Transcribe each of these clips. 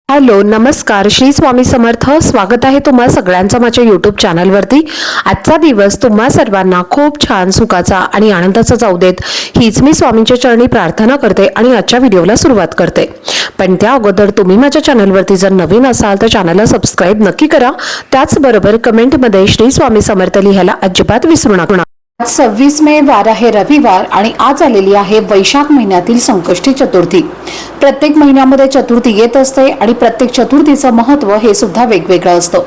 Hello नमस्कार श्री स्वामी समर्थ। स्वागत आहे तुम्हा सगळ्यांचं माझ्या यूट्यूब चॅनलवरती। आजचा दिवस तुम्हा सर्वांना खूप छान सुखाचा आणि आनंदाचा जाऊ देत हीच मी स्वामींच्या चरणी प्रार्थना करते आणि आजच्या व्हिडिओला सुरुवात करते। पण त्या अगोदर तुम्ही माझ्या चॅनलवरती जर नवीन असाल तर चॅनलला सबस्क्राइब नक्की करा। त्याचबरोबर कमेंटमध्ये श्री स्वामी समर्थ लिहायला अजिबात विसरू नका। 26 मे वार आहे रविवार आणि आज आलेली आहे वैशाख महिन्यातील संकष्टी चतुर्थी। प्रत्येक महिन्यामध्ये चतुर्थी येत असते आणि प्रत्येक चतुर्थीचं महत्त्व हे सुद्धा वेगवेगळं असतं।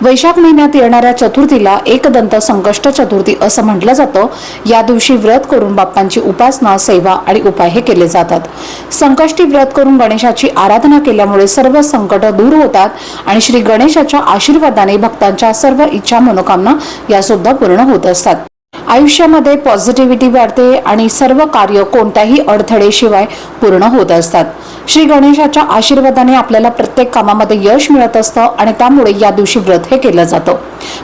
वैशाख महिन्यात येणाऱ्या चतुर्थीला एकदंत संकष्ट चतुर्थी असं म्हटलं जातं। या दिवशी व्रत करून बाप्पांची उपासना, सेवा आणि उपाय हे केले जातात। संकष्टी व्रत करून गणेशाची आराधना केल्यामुळे सर्व संकट दूर होतात आणि श्री गणेशाच्या आशीर्वादाने भक्तांच्या सर्व इच्छा मनोकामना या सुद्धा पूर्ण होत असतात। आयुष्यामध्ये पॉझिटिव्हिटी वाढते आणि सर्व कार्य कोणत्याही अडथळेशिवाय पूर्ण होत असतात। श्री गणेशाच्या आशीर्वादाने आपल्याला प्रत्येक कामामध्ये यश मिळत असतं आणि त्यामुळे या दिवशी व्रत हे केलं जातं।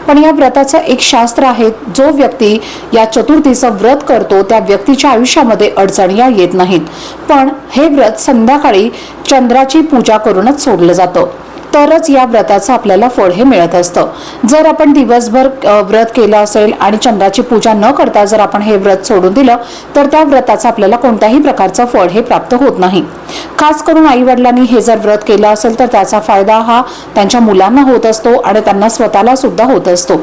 पण या व्रताचं एक शास्त्र आहे। जो व्यक्ती या चतुर्थीचं व्रत करतो त्या व्यक्तीच्या आयुष्यामध्ये अडचणी येत नाहीत। पण हे व्रत संध्याकाळी चंद्राची पूजा करूनच सोडलं जातं, तरच या व्रताचं आपल्याला फळ हे मिळत असतं। जर आपण दिवसभर व्रत केलं असेल आणि चंद्राची पूजा न करता जर आपण हे व्रत सोडून दिलं तर त्या व्रताचं आपल्याला कोणत्याही प्रकारचं फळ हे प्राप्त होत नाही। खास करून आई वडिलांनी हे जर व्रत केलं असेल तर त्याचा फायदा हा त्यांच्या मुलांना होत असतो आणि त्यांना स्वतःला सुद्धा होत असतो।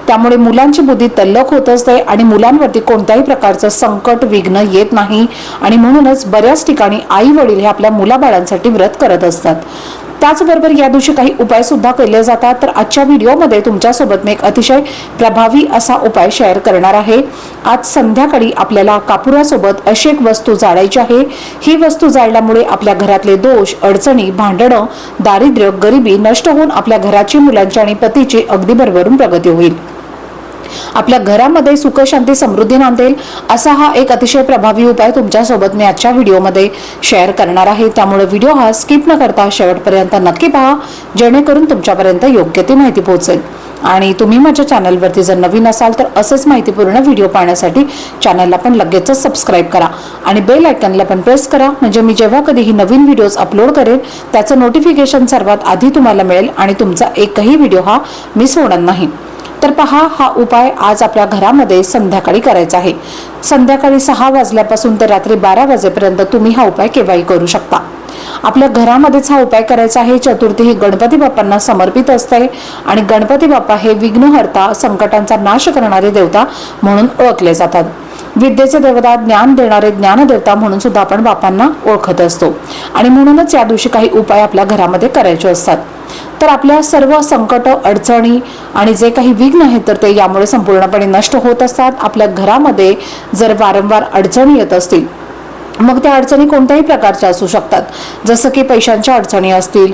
त्यामुळे मुलांची बुद्धी तल्लख होत असते आणि मुलांवरती कोणत्याही प्रकारचं संकट विघ्न येत नाही आणि म्हणूनच बऱ्याच ठिकाणी आई वडील हे आपल्या मुलाबाळांसाठी व्रत करत असतात। त्याचबरोबर या दिवशी काही उपाय सुद्धा केले जातात। तर आजच्या व्हिडिओमध्ये तुमच्यासोबत मी एक अतिशय प्रभावी असा उपाय शेअर करणार आहे। आज संध्याकाळी आपल्याला कापुरासोबत अशी एक वस्तू जाळायची आहे। ही वस्तू जाळल्यामुळे आपल्या घरातले दोष, अडचणी, भांडणं, दारिद्र्य, गरिबी नष्ट होऊन आपल्या घराची, मुलांची आणि पतीची अगदी भरभरून प्रगती होईल। आपल्या घरामध्ये सुख, शांती, समृद्धी नांदेल असा हा एक अतिशय प्रभावी उपाय तुमच्यासोबत मी आजच्या व्हिडिओमध्ये शेअर करणार आहे। त्यामुळे व्हिडिओ हा स्किप न करता शेवटपर्यंत नक्की पहा, जेणेकरून तुमच्यापर्यंत योग्य ती माहिती पोहोचेल। आणि तुम्ही माझ्या चॅनलवरती जर नवीन असाल तर असेच माहितीपूर्ण व्हिडिओ पाहण्यासाठी चॅनलला पण लगेचच सबस्क्राइब करा आणि बेल आयकॉनला पण प्रेस करा, म्हणजे मी जेव्हा कधीही नवीन व्हिडिओज अपलोड करेन त्याचं नोटिफिकेशन सर्वात आधी तुम्हाला मिळेल आणि तुमचा एकही व्हिडिओ हा मिस होणार नाही। तर पहा, हा उपाय आज आपल्या घरामध्ये संध्याकाळी करायचा आहे। संध्याकाळी 6 वाजल्यापासून ते रात्री 12 वाजेपर्यंत तुम्ही हा उपाय केव्हाही करू शकता। आपल्या घरामध्येच हा उपाय करायचा आहे। चतुर्थी ही गणपती बाप्पांना समर्पित असते आणि गणपती बाप्पा हे विघ्नहर्ता, संकटांचा नाश करणारे देवता म्हणून ओळखले जातात। विद्येचे देवता, ज्ञान देणारे ज्ञानदेवता म्हणून सुद्धा आपण बाप्पांना ओळखत असतो आणि म्हणूनच या दिवशी काही उपाय आपल्या घरामध्ये करायचे असतात। तर आपल्या सर्व संकट, अडचणी आणि जे काही विघ्न आहेत तर ते यामुळे संपूर्णपणे नष्ट होत असतात। आपल्या घरामध्ये जर वारंवार अडचणी येत असतील, मग त्या अडचणी कोणत्याही प्रकारच्या असू शकतात, जसं की पैशांच्या अडचणी असतील,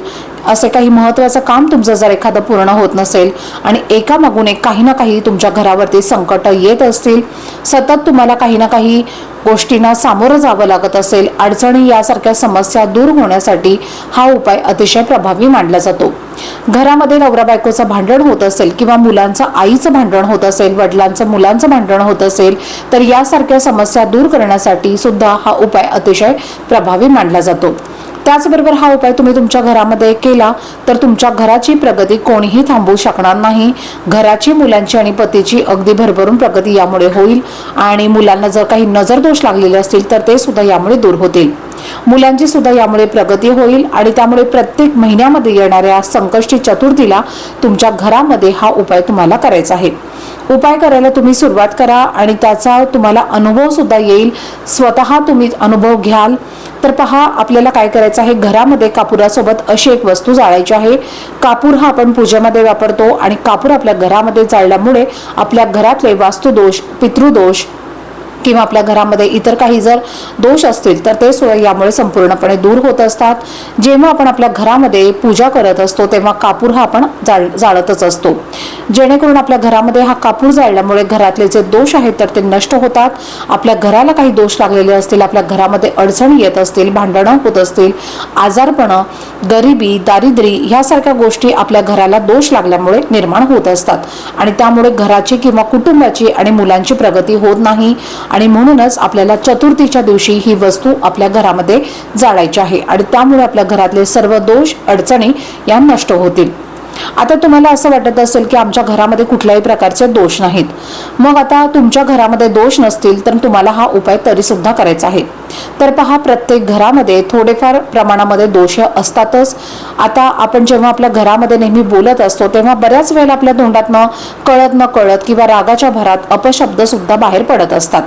असे काही महत्त्वाचं काम तुमचं जर एखादं पूर्ण होत नसेल आणि एकामागून एक काही ना काही तुमच्या घरावरती संकट येत असतील, सतत तुम्हाला काही ना काही गोष्टींना सामोरं जावं लागत असेल, अडचणी यासारख्या समस्या दूर होण्यासाठी हा उपाय अतिशय प्रभावी मानला जातो। घरामध्ये नवरा बायकोचं भांडण होत असेल किंवा मुलांचं आईचं भांडण होत असेल, वडिलांचं मुलांचं भांडण होत असेल, तर यासारख्या समस्या दूर करण्यासाठी सुद्धा हा उपाय अतिशय प्रभावी मानला जातो। त्याचबरोबर हा उपाय तुम्ही तुमच्या घरामध्ये केला तर तुमच्या घराची प्रगती कोणीही थांबवू शकणार नाही। घराची, मुलांची आणि पतीची अगदी भरभरून प्रगती यामुळे होईल आणि मुलांना जर काही नजर दोष लागलेले असतील तर ते सुद्धा यामुळे दूर होतील। मुलांची सुद्धा यामुळे प्रगती होईल आणि त्यामुळे प्रत्येक महिन्यामध्ये येणाऱ्या संकष्टी चतुर्थीला तुमच्या घरामध्ये हा उपाय तुम्हाला करायचा आहे। उपाय करायला तुम्ही सुरुवात करा आणि त्याचा तुम्हाला अनुभव सुद्धा येईल, स्वतः तुम्ही अनुभव घ्याल। तर पहा, आपल्याला काय करायचं आहे, घरामध्ये कापुरासोबत अशी एक वस्तू जाळायची आहे। कापूर हा आपण पूजेमध्ये वापरतो आणि कापूर आपल्या घरामध्ये जाळल्यामुळे आपल्या घरातले वास्तुदोष, पितृदोष किंवा आपल्या घरामध्ये इतर काही जर दोष असतील तर ते सुद्धा यामुळे संपूर्णपणे दूर होत असतात। जेव्हा आपण आपल्या घरामध्ये पूजा करत असतो तेव्हा कापूर हा आपण जाळतच असतो। जेणेकरून आपल्या घरामध्ये हा कापूर जाळल्यामुळे घरातले जे दोष आहेत तर ते नष्ट होतात. आपल्या घराला काही दोष लागलेले असतील, आपल्या घरामध्ये अडचणी येत असतील, भांडणं होत असतील, आजारपणं, गरिबी, दारिद्र्य ह्यासारख्या गोष्टी आपल्या घराला दोष लागल्यामुळे निर्माण होत असतात आणि त्यामुळे घराची किंवा कुटुंबाची आणि मुलांची प्रगती होत नाही. आणि म्हणूनच आपल्याला चतुर्थीच्या दिवशी ही वस्तू आपल्या घरामध्ये जाळायची आहे आणि त्यामुळे आपल्या घरातले सर्व दोष, अडचणी या नष्ट होतील. आता तुम्हाला असं वाटत असेल की आमच्या घरामध्ये कुठल्याही प्रकारचे दोष नाहीत. मग आता तुमच्या घरामध्ये दोष नसतील तर तुम्हाला हा उपाय तरी सुद्धा करायचा आहे. तर पहा, प्रत्येक घरामध्ये थोडेफार प्रमाणामध्ये दोष असतातच. आता आपण जेव्हा आपल्या घरामध्ये नेहमी बोलत असतो तेव्हा बऱ्याच वेळेला आपल्या तोंडातनं कळत न कळत किंवा रागाच्या भरात अपशब्द सुद्धा बाहेर पडत असतात.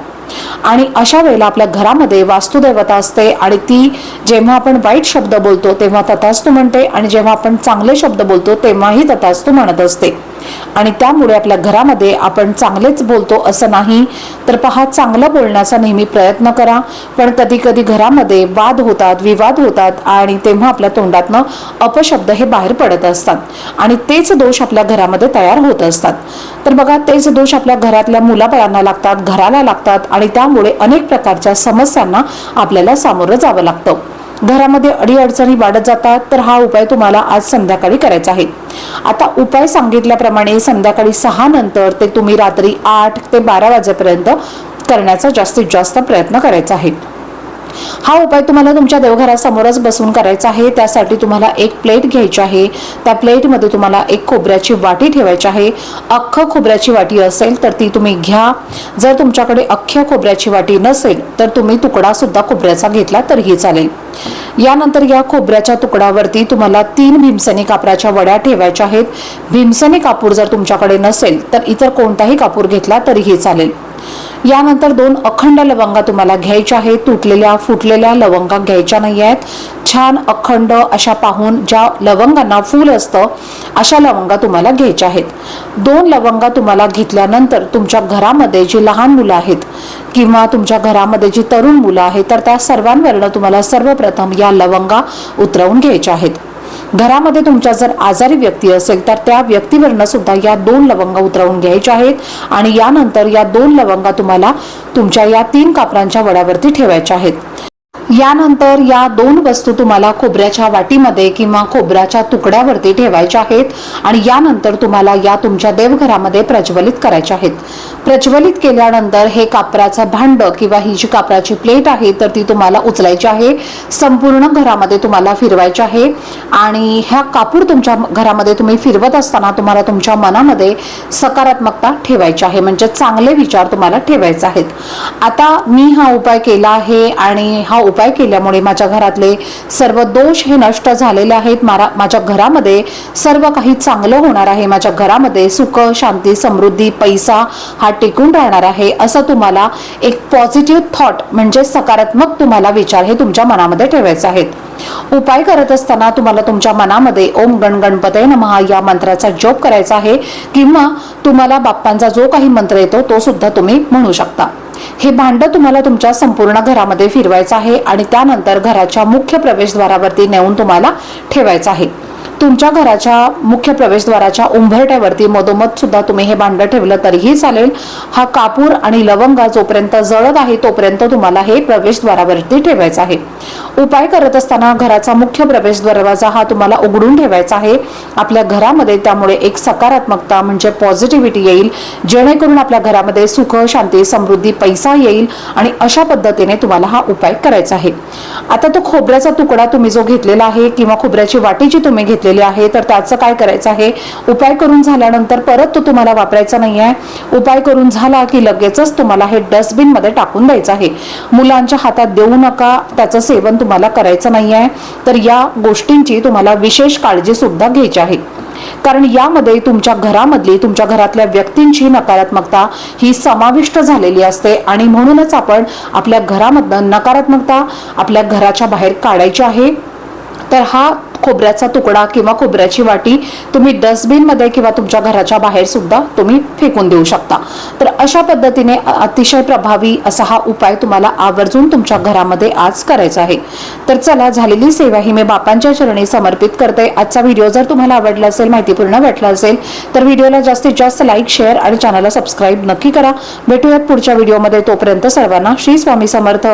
आणि अशा वेळेला आपल्या घरामध्ये वास्तुदेवता असते आणि ती जेव्हा आपण वाईट शब्द बोलतो तेव्हा तथास्तु म्हणते आणि जेव्हा आपण चांगले शब्द बोलतो तेव्हाही तथास्तु म्हणत असते. आणि त्यामुळे आपल्या घरामध्ये आपण चांगलेच बोलतो असं नाही. तर पहा, चांगलं बोलण्याचा नेहमी प्रयत्न करा. पण कधी कधी घरामध्ये वाद होतात, विवाद होतात आणि तेव्हा आपल्या तोंडातनं अपशब्द हे बाहेर पडत असतात आणि तेच दोष आपल्या घरामध्ये तयार होत असतात. तर बघा, तेच दोष आपल्या घरातल्या मुलाबाळांना लागतात, घराला लागतात आणि त्यामुळे अनेक प्रकारच्या समस्यांना आपल्याला सामोरं जावं लागतं. घरामध्ये अडीअडचणी वाढत जातात. तर हा उपाय तुम्हाला आज संध्याकाळी करायचा आहे. आता उपाय सांगितल्याप्रमाणे संध्याकाळी 6 नंतर ते तुम्ही रात्री 8 ते 12 वाजेपर्यंत करण्याचा जास्तीत जास्त प्रयत्न करायचा आहे. हा उपाय तुम्हाला तुमच्या देवघरासमोरच बसून करायचा आहे. त्यासाठी तुम्हाला एक प्लेट घ्यायची आहे. त्या प्लेटमध्ये तुम्हाला एक खोबऱ्याची वाटी ठेवायची आहे. अख्खं खोबऱ्याची वाटी असेल तर ती तुम्ही घ्या. जर तुमच्याकडे अख्ख्या खोबऱ्याची वाटी नसेल तर तुम्ही तुकडा सुद्धा खोबऱ्याचा घेतला तरीही चालेल. यानंतर या खोबऱ्याच्या तुकड्यावरती तुम्हाला 3 भीमसेनी कापराच्या वड्या ठेवायच्या आहेत. भीमसेनी कापूर जर तुमच्याकडे नसेल तर इतर कोणताही कापूर घेतला तरीही चालेल. यानंतर 2 अखंड लवंगा तुम्हाला घ्यायच्या आहेत. तुटलेल्या फुटलेल्या लवंगा घ्यायच्या नाही आहेत. छान अखंड अशा पाहून ज्या लवंगांना फूल असतं अशा लवंगा तुम्हाला घ्यायच्या आहेत. 2 लवंगा तुम्हाला घेतल्यानंतर तुमच्या घरामध्ये जी लहान मुलं आहेत किंवा तुमच्या घरामध्ये जी तरुण मुलं आहेत तर त्या सर्वांवरनं तुम्हाला सर्वप्रथम या लवंगा उतरवून घ्यायच्या आहेत. घरामध्ये तुमच्या जर आजारी व्यक्ती असेल तर त्या व्यक्तीवरनं सुद्धा या 2 लवंगा उतरवून घ्यायच्या आहेत आणि यानंतर या 2 लवंगा तुम्हाला तुमच्या या 3 कापरांच्या वड्यावरती ठेवायच्या आहेत. यानंतर या 2 वस्तू तुम्हाला खोबऱ्याच्या वाटीमध्ये किंवा खोबऱ्याच्या तुकड्यावरती ठेवायच्या आहेत आणि यानंतर तुम्हाला या तुमच्या देवघरामध्ये प्रज्वलित करायच्या आहेत. प्रज्वलित केल्यानंतर हे कापराचं भांड किंवा ही जी कापराची प्लेट आहे तर ती तुम्हाला उचलायची आहे. संपूर्ण घरामध्ये तुम्हाला फिरवायची आहे आणि ह्या कापूर तुमच्या घरामध्ये तुम्ही फिरवत असताना तुम्हाला तुमच्या मनामध्ये सकारात्मकता ठेवायची आहे, म्हणजे चांगले विचार तुम्हाला ठेवायचे आहेत. आता मी हा उपाय केला आहे आणि हा उपाय केल्यामुळे माझ्या घरातले सर्व दोष हे नष्ट झालेले आहेत. माझ्या घरामध्ये सर्व काही चांगलं होणार आहे. माझ्या घरामध्ये सुख, शांती, समृद्धी, पैसा हा टिकून राहणार आहे असं तुम्हाला एक पॉझिटिव्ह थॉट म्हणजे सकारात्मक तुम्हाला विचार हे तुमच्या मनामध्ये ठेवायचे आहेत. उपाय करत असताना तुम्हाला तुमच्या मनामध्ये ओम गण गणपतये नमः या मंत्राचा जप करायचा आहे किंवा तुम्हाला बाप्पांचा जो काही मंत्र येतो तो सुद्धा तुम्ही म्हणू शकता. हे भांड तुम्हाला तुमच्या संपूर्ण घरामध्ये फिरवायचं आहे आणि त्यानंतर घराच्या मुख्य प्रवेशद्वारावरती नेऊन तुम्हाला ठेवायचं आहे. तुमच्या घराच्या मुख्य प्रवेशद्वाराच्या उंबरठ्यावरती मधोमध सुद्धा तुम्ही हे भांड ठेवलं तरीही चालेल. हा कापूर आणि लवंगा जोपर्यंत जळत आहे तोपर्यंत तुम्हाला हे प्रवेशद्वारावरती ठेवायचं आहे. उपाय करत असताना घराचा मुख्य प्रवेश दरवाजा हा तुम्हाला उघडून ठेवायचा आहे आपल्या घरामध्ये. त्यामुळे एक सकारात्मकता म्हणजे पॉझिटिव्हिटी येईल, जेणेकरून आपल्या घरामध्ये सुख, शांती, समृद्धी, पैसा येईल आणि अशा पद्धतीने तुम्हाला हा उपाय करायचा आहे. आता तो खोबऱ्याचा तुकडा तुम्ही जो घेतलेला आहे किंवा खोबऱ्याची वाटी जी तुम्ही घेतलेली आहे तर त्याचं काय करायचं आहे, उपाय करून झाल्यानंतर परत तो तुम्हाला वापरायचा नाही आहे. उपाय करून झाला की लगेचच तुम्हाला हे डस्टबिन मध्ये टाकून द्यायचं आहे. मुलांच्या हातात देऊ नका, त्याचं सेवन तुम्हाला करायचं नाही आहे. तर या गोष्टींची तुम्हाला विशेष काळजी सुद्धा घ्यायची आहे, कारण यामध्ये तुमच्या घरामधली, तुमच्या घरातल्या व्यक्तींची नकारात्मकता ही समाविष्ट झालेली असते आणि म्हणूनच आपण आपल्या घरामधनं नकारात्मकता आपल्या घराच्या बाहेर काढायची आहे. तर हा खोबऱ्याचा तुकडा किंवा खोबऱ्याची वाटी तुम्ही डस्टबिन मध्ये किंवा तुमच्या घराच्या बाहेर सुद्धा तुम्ही फेकून देऊ शकता। तर अशा पद्धतीने अतिशय प्रभावी असा हा उपाय तुम्हाला आवर्जून तुमच्या घरामध्ये आज करायचा आहे। तर चला, झालेली सेवा ही मी बापांच्या चरणी समर्पित करते। आजचा व्हिडिओ जर तुम्हाला आवडला असेल, माहितीपूर्ण वाटला असेल तर व्हिडिओला जास्तीत जास्त लाईक, शेअर आणि चॅनलला सबस्क्राईब नक्की करा। भेटूयात पुढच्या व्हिडिओमध्ये, तोपर्यंत सर्वांना श्री स्वामी समर्थ।